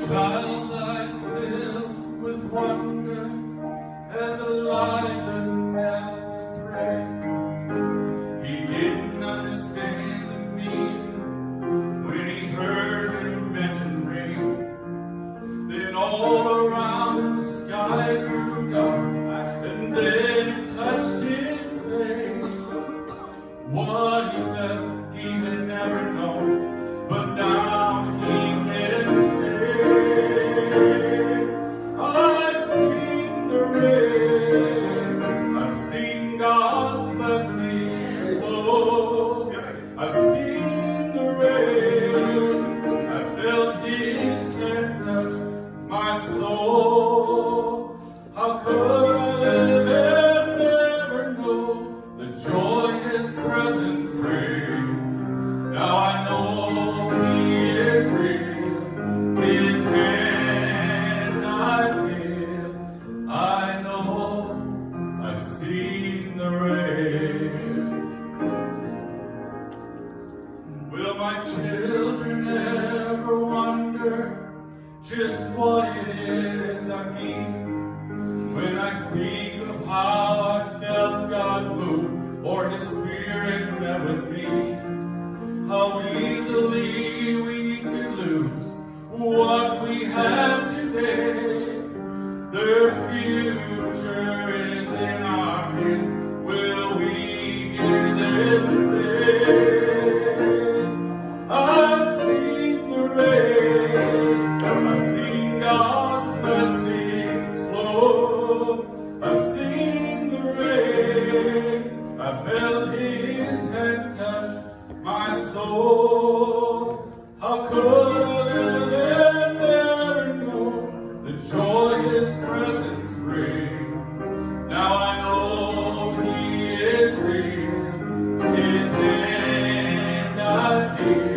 Child's eyes fill with wonder as Elijah knelt to pray. He didn't understand the meaning when he heard him mention rain. Then all around the sky grew dark, and then it touched his face. What he felt he had never known, but now he can say, I've seen the rain, I've seen God's blessings flow, I've seen the rain, I felt His hand touch my soul. How could I live and never know the joy His presence brings? Now I know He is real, His hand I feel. I know I've seen the rain. Will my children ever wonder just what it is I mean when I speak of how I felt God move or His Spirit met with me? How easily we could lose what we have today. Their future is in our hands. Will we hear them say, I've seen the rain, I've seen God's blessings flow, I've seen the rain, I felt His hand touch my soul. How could I live and never know the joy His presence brings? Now I know He is real, His hand I feel.